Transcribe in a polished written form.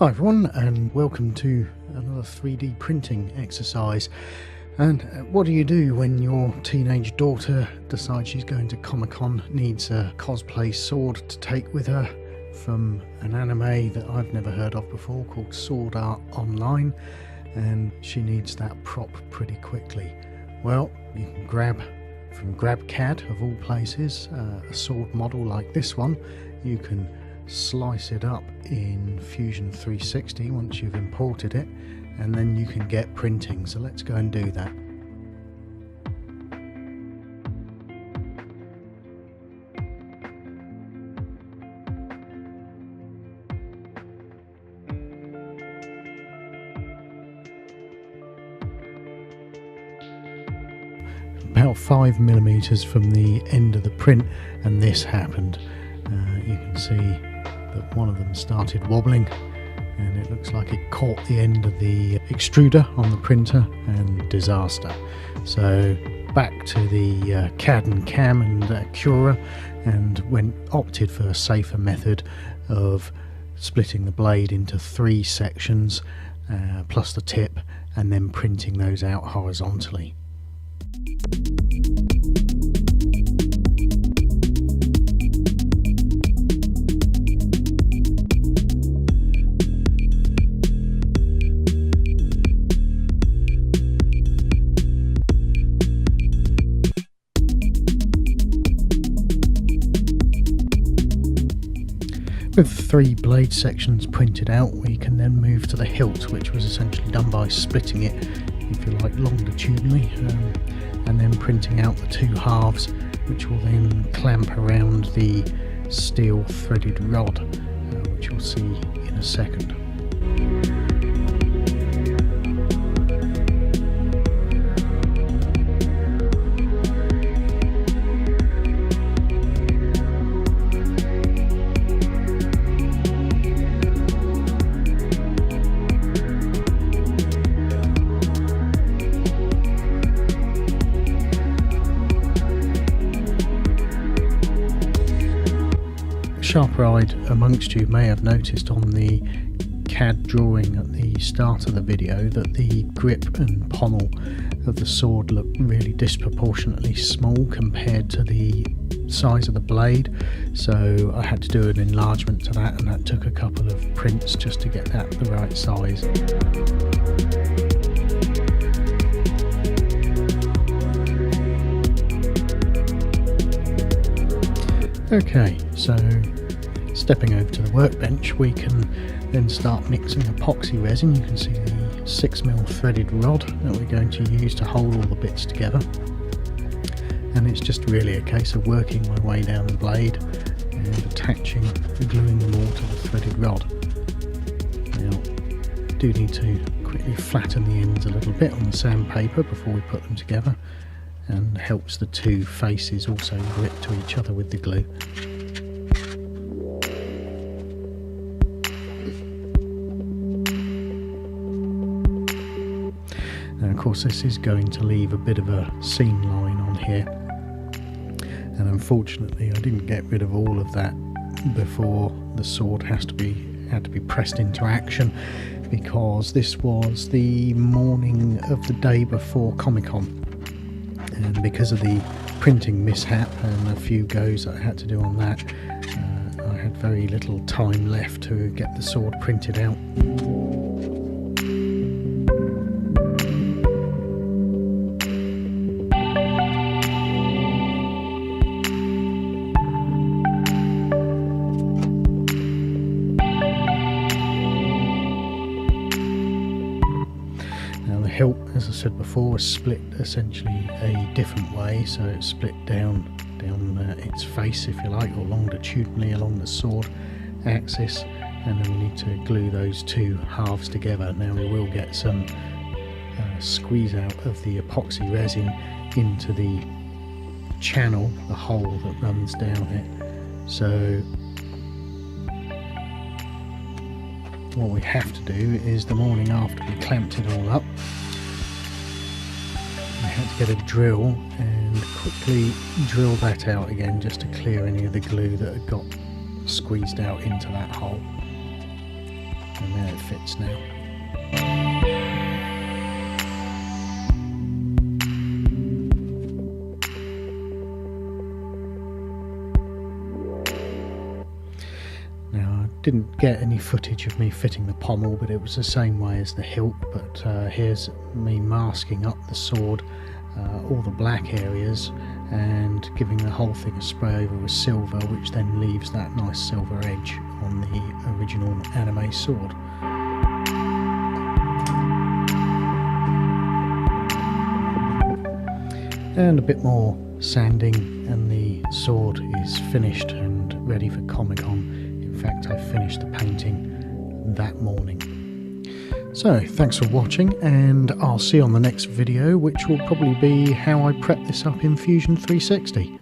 Hi everyone, and welcome to another 3D printing exercise. And what do you do when your teenage daughter decides she's going to Comicon, needs a cosplay sword to take with her from an anime that I've never heard of before called Sword Art Online, and she needs that prop pretty quickly? Well, you can grab from GrabCAD of all places a sword model like this one. You can slice it up in Fusion 360 once you've imported it, and then you can get printing. So let's go and do that. About 5mm from the end of the print, and this happened. You can see that one of them started wobbling, and it looks like it caught the end of the extruder on the printer, and disaster. So back to the CAD and CAM and Cura, and opted for a safer method of splitting the blade into 3 sections plus the tip, and then printing those out horizontally. With 3 blade sections printed out, we can then move to the hilt, which was essentially done by splitting it, if you like, longitudinally, and then printing out the 2 halves, which will then clamp around the steel threaded rod, which you'll see in a second. Sharp-eyed amongst you may have noticed on the CAD drawing at the start of the video that the grip and pommel of the sword look really disproportionately small compared to the size of the blade, so I had to do an enlargement to that, and that took a couple of prints just to get that the right size. Okay, so stepping over to the workbench, we can then start mixing epoxy resin. You can see the 6mm threaded rod that we're going to use to hold all the bits together, and it's just really a case of working my way down the blade and attaching and gluing them all to the threaded rod. Now, I do need to quickly flatten the ends a little bit on the sandpaper before we put them together, and helps the 2 faces also grip to each other with the glue. Now, of course, this is going to leave a bit of a seam line on here, and unfortunately I didn't get rid of all of that before the sword had to be pressed into action, because this was the morning of the day before Comicon. And because of the printing mishap and a few goes that I had to do on that, I had very little time left to get the sword printed out. Hilt, as I said before, was split essentially a different way, so it's split down its face, if you like, or longitudinally along the sword axis, and then we need to glue those 2 halves together. Now we will get some squeeze out of the epoxy resin into the channel, the hole that runs down it. So what we have to do is, the morning after we clamped it all up, I had to get a drill and quickly drill that out again, just to clear any of the glue that had got squeezed out into that hole. And there it fits now. Now, I didn't get any footage of me fitting the pommel, but it was the same way as the hilt. But here's me masking up the sword, all the black areas, and giving the whole thing a spray over with silver, which then leaves that nice silver edge on the original anime sword. And a bit more sanding and the sword is finished and ready for Comicon. In fact, I finished the painting that morning. So thanks for watching, and I'll see you on the next video, which will probably be how I prep this up in Fusion 360.